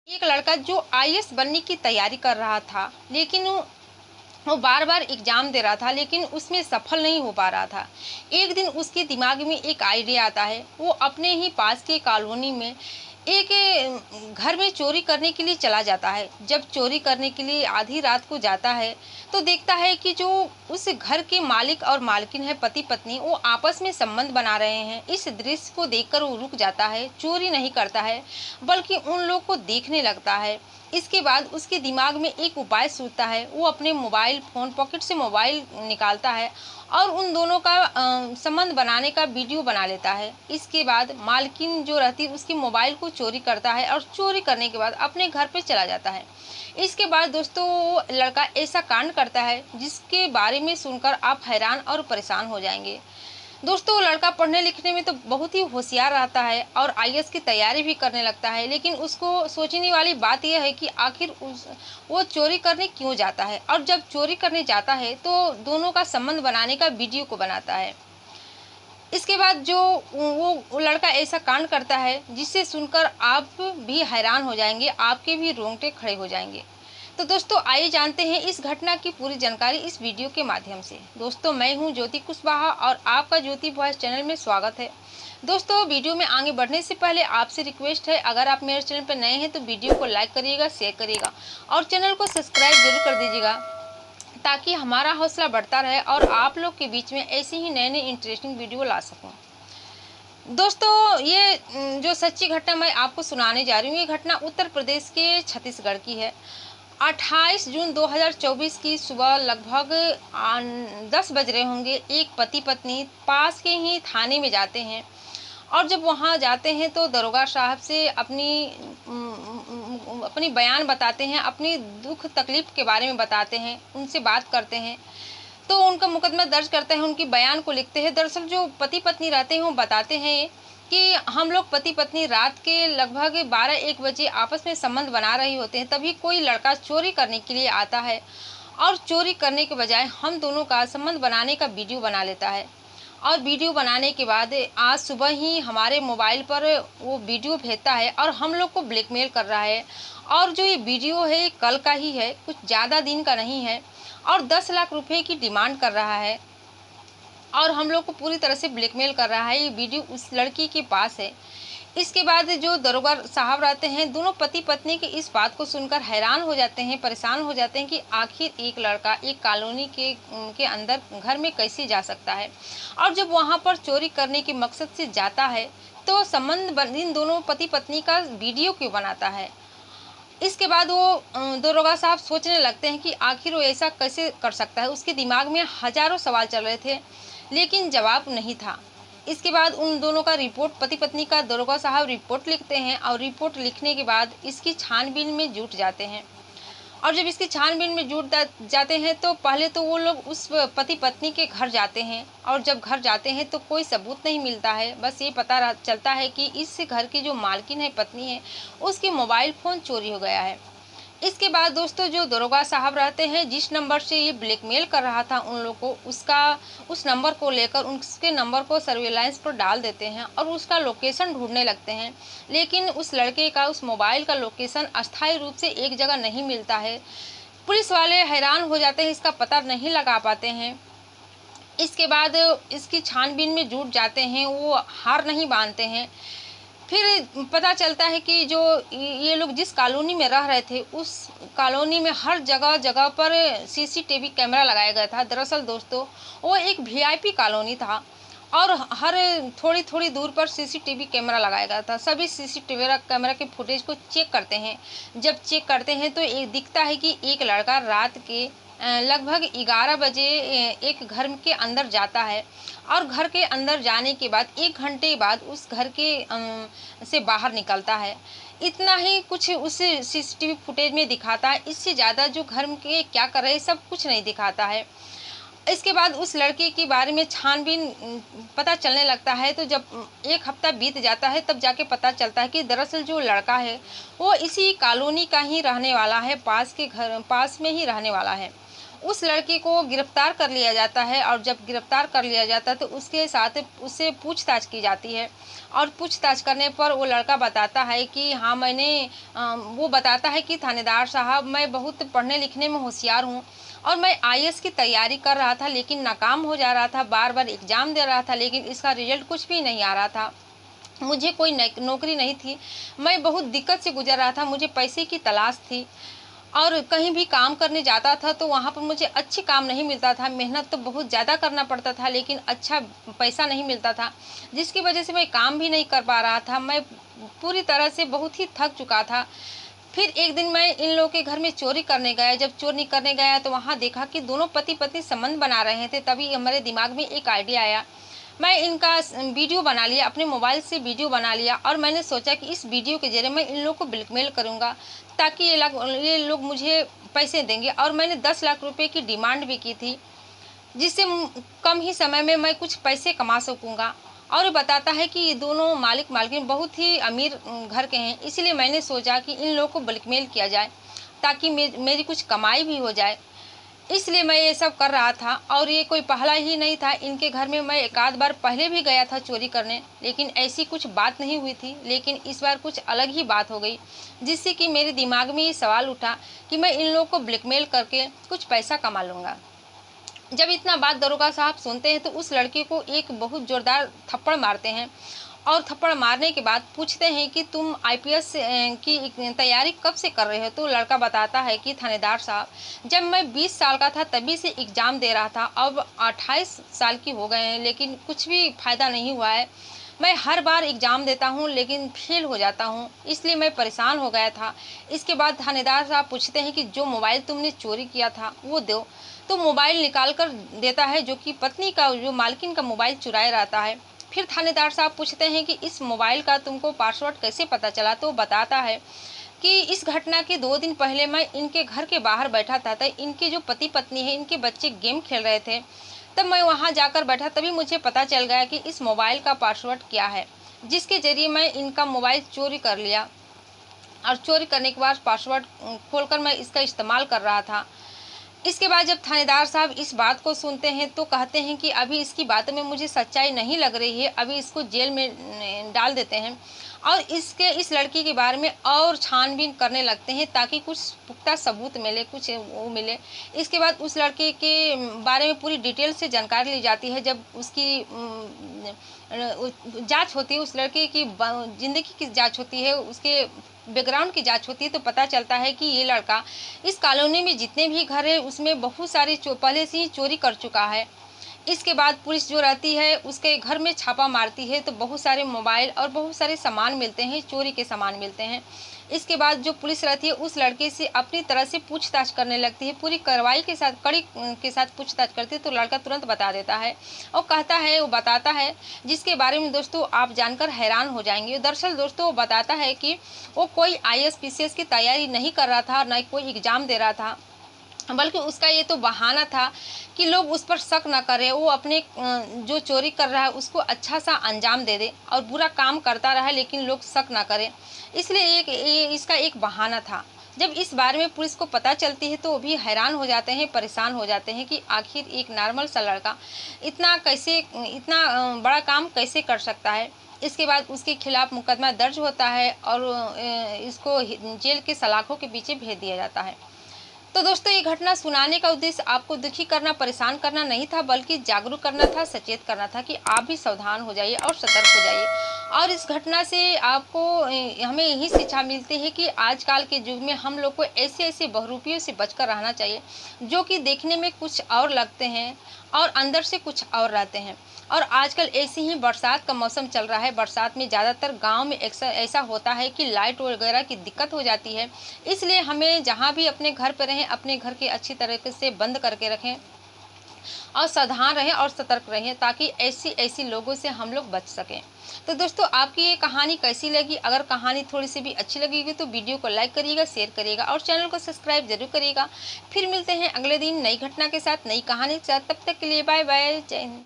एक लड़का जो आईएएस बनने की तैयारी कर रहा था, लेकिन वो बार-बार एग्ज़ाम दे रहा था, लेकिन उसमें सफल नहीं हो पा रहा था। एक दिन उसके दिमाग में एक आइडिया आता है, वो अपने ही पास के कॉलोनी में एक घर में चोरी करने के लिए चला जाता है। जब चोरी करने के लिए आधी रात को जाता है, तो देखता है कि जो उस घर के मालिक और मालकिन है, पति-पत्नी, वो आपस में संबंध बना रहे हैं। इस दृश्य को देखकर वो रुक जाता है, चोरी नहीं करता है, बल्कि उन लोग को देखने लगता है। इसके बाद उसके दिमाग में एक उपाय सूझता है। वो अपने मोबाइल फ़ोन पॉकेट से मोबाइल निकालता है और उन दोनों का संबंध बनाने का वीडियो बना लेता है। इसके बाद मालकिन जो रहती है उसके मोबाइल को चोरी करता है और चोरी करने के बाद अपने घर पे चला जाता है। इसके बाद दोस्तों वो लड़का ऐसा कांड करता है जिसके बारे में सुनकर आप हैरान और परेशान हो जाएंगे। दोस्तों वो लड़का पढ़ने लिखने में तो बहुत ही होशियार रहता है और आईएएस की तैयारी भी करने लगता है, लेकिन उसको सोचने वाली बात यह है कि आखिर वो चोरी करने क्यों जाता है, और जब चोरी करने जाता है तो दोनों का संबंध बनाने का वीडियो को बनाता है। इसके बाद जो वो लड़का ऐसा कांड करता है जिसे सुनकर आप भी हैरान हो जाएंगे, आपके भी रोंगटे खड़े हो जाएंगे। तो दोस्तों आइए जानते हैं इस घटना की पूरी जानकारी इस वीडियो के माध्यम से। दोस्तों मैं हूं ज्योति कुशवाहा और आपका ज्योति वॉइस चैनल में स्वागत है। दोस्तों वीडियो में आगे बढ़ने से पहले आपसे रिक्वेस्ट है, अगर आप मेरे चैनल पर नए हैं तो वीडियो को लाइक करिएगा, शेयर करिएगा और चैनल को सब्सक्राइब जरूर कर दीजिएगा, ताकि हमारा हौसला बढ़ता रहे और आप लोग के बीच में ऐसे ही नए नए इंटरेस्टिंग वीडियो ला सकूं। दोस्तों ये जो सच्ची घटना मैं आपको सुनाने जा रही हूँ, ये घटना उत्तर प्रदेश के छत्तीसगढ़ की है। 28 जून 2024 की सुबह लगभग 10 बज रहे होंगे। एक पति पत्नी पास के ही थाने में जाते हैं और जब वहाँ जाते हैं तो दरोगा साहब से अपनी बयान बताते हैं, अपनी दुख तकलीफ के बारे में बताते हैं, उनसे बात करते हैं। तो उनका मुकदमा दर्ज करते हैं, उनकी बयान को लिखते हैं। दरअसल जो पति पत्नी रहते हैं वो बताते हैं कि हम लोग पति पत्नी रात के लगभग 12-1 बजे आपस में संबंध बना रहे होते हैं, तभी कोई लड़का चोरी करने के लिए आता है और चोरी करने के बजाय हम दोनों का संबंध बनाने का वीडियो बना लेता है। और वीडियो बनाने के बाद आज सुबह ही हमारे मोबाइल पर वो वीडियो भेजता है और हम लोग को ब्लैकमेल कर रहा है। और जो ये वीडियो है ये कल का ही है, कुछ ज़्यादा दिन का नहीं है, और 10 लाख रुपए की डिमांड कर रहा है और हम लोग को पूरी तरह से ब्लैकमेल कर रहा है। ये वीडियो उस लड़की के पास है। इसके बाद जो दरोगा साहब रहते हैं, दोनों पति पत्नी की इस बात को सुनकर हैरान हो जाते हैं, परेशान हो जाते हैं कि आखिर एक लड़का एक कॉलोनी के अंदर घर में कैसे जा सकता है, और जब वहां पर चोरी करने के मकसद से जाता है तो संबंध इन दोनों पति पत्नी का वीडियो क्यों बनाता है। इसके बाद वो दरोगा साहब सोचने लगते हैं कि आखिर वो ऐसा कैसे कर सकता है। उसके दिमाग में हजारों सवाल चल रहे थे, लेकिन जवाब नहीं था। इसके बाद उन दोनों का रिपोर्ट, पति पत्नी का, दरोगा साहब रिपोर्ट लिखते हैं और रिपोर्ट लिखने के बाद इसकी छानबीन में जुट जाते हैं। और जब इसकी छानबीन में जुट जाते हैं तो पहले तो वो लोग उस पति पत्नी के घर जाते हैं, और जब घर जाते हैं तो कोई सबूत नहीं मिलता है। बस ये पता चलता है कि इस घर की जो मालकिन है, पत्नी है, उसकी मोबाइल फ़ोन चोरी हो गया है। इसके बाद दोस्तों जो दरोगा साहब रहते हैं, जिस नंबर से ये ब्लैकमेल कर रहा था उन लोगों को, उस नंबर को लेकर उसके नंबर को सर्विलांस पर डाल देते हैं और उसका लोकेशन ढूंढने लगते हैं। लेकिन उस लड़के का, उस मोबाइल का लोकेशन अस्थायी रूप से एक जगह नहीं मिलता है। पुलिस वाले हैरान हो जाते हैं, इसका पता नहीं लगा पाते हैं। इसके बाद इसकी छानबीन में जुट जाते हैं, वो हार नहीं मानते हैं। फिर पता चलता है कि जो ये लोग जिस कॉलोनी में रह रहे थे, उस कॉलोनी में हर जगह जगह पर सीसीटीवी कैमरा लगाया गया था। दरअसल दोस्तों वो एक वीआईपी कॉलोनी था और हर थोड़ी थोड़ी दूर पर सीसीटीवी कैमरा लगाया गया था। सभी सीसीटीवी कैमरा के फुटेज को चेक करते हैं। जब चेक करते हैं तो ये दिखता है कि एक लड़का रात के लगभग 11 बजे एक घर के अंदर जाता है और घर के अंदर जाने के बाद 1 घंटे बाद उस घर के से बाहर निकलता है। इतना ही कुछ उस सीसीटीवी फुटेज में दिखाता है, इससे ज़्यादा जो घर के क्या कर रहे हैं सब कुछ नहीं दिखाता है। इसके बाद उस लड़के के बारे में छानबीन पता चलने लगता है। तो जब 1 हफ्ता बीत जाता है तब जाके पता चलता है कि दरअसल जो लड़का है वो इसी कॉलोनी का ही रहने वाला है, पास में ही रहने वाला है। उस लड़की को गिरफ्तार कर लिया जाता है और जब गिरफ्तार कर लिया जाता है तो उसके साथ उससे पूछताछ की जाती है और पूछताछ करने पर वो लड़का बताता है कि हाँ वो बताता है कि थानेदार साहब, मैं बहुत पढ़ने लिखने में होशियार हूँ और मैं आईएएस की तैयारी कर रहा था लेकिन नाकाम हो जा रहा था, बार बार एग्ज़ाम दे रहा था लेकिन इसका रिजल्ट कुछ भी नहीं आ रहा था। मुझे कोई नौकरी नहीं थी, मैं बहुत दिक्कत से गुजर रहा था, मुझे पैसे की तलाश थी और कहीं भी काम करने जाता था तो वहाँ पर मुझे अच्छे काम नहीं मिलता था। मेहनत तो बहुत ज़्यादा करना पड़ता था लेकिन अच्छा पैसा नहीं मिलता था, जिसकी वजह से मैं काम भी नहीं कर पा रहा था। मैं पूरी तरह से बहुत ही थक चुका था। फिर एक दिन मैं इन लोगों के घर में चोरी करने गया। जब चोरी करने गया तो वहाँ देखा कि दोनों पति पत्नी संबंध बना रहे थे। तभी हमारे दिमाग में एक आइडिया आया। मैं इनका वीडियो बना लिया, अपने मोबाइल से वीडियो बना लिया और मैंने सोचा कि इस वीडियो के जरिए मैं इन लोगों को ब्लैकमेल करूंगा ताकि ये लोग मुझे पैसे देंगे और मैंने 10 लाख रुपए की डिमांड भी की थी, जिससे कम ही समय में मैं कुछ पैसे कमा सकूंगा। और ये बताता है कि ये दोनों मालिक मालकिन बहुत ही अमीर घर के हैं, इसलिए मैंने सोचा कि इन लोगों को ब्लैकमेल किया जाए ताकि मेरी कुछ कमाई भी हो जाए। इसलिए मैं ये सब कर रहा था और ये कोई पहला ही नहीं था। इनके घर में मैं एक आध बार पहले भी गया था चोरी करने, लेकिन ऐसी कुछ बात नहीं हुई थी। लेकिन इस बार कुछ अलग ही बात हो गई, जिससे कि मेरे दिमाग में ये सवाल उठा कि मैं इन लोगों को ब्लैकमेल करके कुछ पैसा कमा लूँगा। जब इतना बात दरोगा साहब सुनते हैं तो उस लड़के को एक बहुत ज़ोरदार थप्पड़ मारते हैं और थप्पड़ मारने के बाद पूछते हैं कि तुम आईपीएस की तैयारी कब से कर रहे हो? तो लड़का बताता है कि थानेदार साहब, जब मैं 20 साल का था तभी से एग्ज़ाम दे रहा था। अब 28 साल की हो गए हैं लेकिन कुछ भी फ़ायदा नहीं हुआ है। मैं हर बार एग्ज़ाम देता हूँ लेकिन फेल हो जाता हूँ, इसलिए मैं परेशान हो गया था। इसके बाद थानेदार साहब पूछते हैं कि जो मोबाइल तुमने चोरी किया था वो दो। तो मोबाइल निकाल कर देता है, जो कि पत्नी का, जो मालकिन का मोबाइल चुराए रहता है। फिर थानेदार साहब पूछते हैं कि इस मोबाइल का तुमको पासवर्ड कैसे पता चला? तो बताता है कि इस घटना के 2 दिन पहले मैं इनके घर के बाहर बैठा था, तो इनके जो पति पत्नी है, इनके बच्चे गेम खेल रहे थे। तब मैं वहां जाकर बैठा, तभी मुझे पता चल गया कि इस मोबाइल का पासवर्ड क्या है, जिसके जरिए मैं इनका मोबाइल चोरी कर लिया और चोरी करने के बाद पासवर्ड खोलकर मैं इसका इस्तेमाल कर रहा था। इसके बाद जब थानेदार साहब इस बात को सुनते हैं तो कहते हैं कि अभी इसकी बातों में मुझे सच्चाई नहीं लग रही है, अभी इसको जेल में डाल देते हैं और इस लड़की के बारे में और छानबीन करने लगते हैं ताकि कुछ पुख्ता सबूत मिले, कुछ वो मिले। इसके बाद उस लड़के के बारे में पूरी डिटेल से जानकारी ली जाती है। जब उसकी जांच होती है, उस लड़के की ज़िंदगी की जांच होती है, उसके बैकग्राउंड की जांच होती है, तो पता चलता है कि ये लड़का इस कॉलोनी में जितने भी घर है उसमें बहुत सारे पहले से ही चोरी कर चुका है। इसके बाद पुलिस जो रहती है उसके घर में छापा मारती है तो बहुत सारे मोबाइल और बहुत सारे सामान मिलते हैं, चोरी के सामान मिलते हैं। इसके बाद जो पुलिस रहती है उस लड़के से अपनी तरह से पूछताछ करने लगती है, पूरी कार्रवाई के साथ, कड़ी के साथ पूछताछ करती है। तो लड़का तुरंत बता देता है और कहता है, वो बताता है जिसके बारे में दोस्तों आप जानकर हैरान हो जाएंगे। दरअसल दोस्तों वो बताता है कि वो कोई आईएएस पीसीएस की तैयारी नहीं कर रहा था, न कोई एग्ज़ाम दे रहा था, बल्कि उसका ये तो बहाना था कि लोग उस पर शक न करें, वो अपने जो चोरी कर रहा है उसको अच्छा सा अंजाम दे दे और बुरा काम करता रहा लेकिन लोग शक न करें, इसलिए इसका एक बहाना था। जब इस बारे में पुलिस को पता चलती है तो वो भी हैरान हो जाते हैं, परेशान हो जाते हैं कि आखिर एक नॉर्मल सा लड़का इतना बड़ा काम कैसे कर सकता है। इसके बाद उसके खिलाफ मुकदमा दर्ज होता है और इसको जेल के सलाखों के पीछे भेज दिया जाता है। तो दोस्तों ये घटना सुनाने का उद्देश्य आपको दुखी करना, परेशान करना नहीं था, बल्कि जागरूक करना था, सचेत करना था कि आप भी सावधान हो जाइए और सतर्क हो जाइए। और इस घटना से आपको हमें यही शिक्षा मिलती है कि आजकल के युग में हम लोग को ऐसे ऐसे बहरूपियों से बचकर रहना चाहिए जो कि देखने में कुछ और लगते हैं और अंदर से कुछ और रहते हैं। और आजकल ऐसे ही बरसात का मौसम चल रहा है, बरसात में ज़्यादातर गांव में ऐसा होता है कि लाइट वगैरह की दिक्कत हो जाती है। इसलिए हमें जहां भी अपने घर पर रहें, अपने घर के अच्छी तरीके से बंद करके रखें और सावधान रहें और सतर्क रहें ताकि ऐसी लोगों से हम लोग बच सकें। तो दोस्तों आपकी ये कहानी कैसी लगी? अगर कहानी थोड़ी सी भी अच्छी लगेगी तो वीडियो को लाइक करिएगा, शेयर करिएगा और चैनल को सब्सक्राइब जरूर करिएगा। फिर मिलते हैं अगले दिन नई घटना के साथ, नई कहानी के साथ। तब तक के लिए बाय बाय, जय हिंद।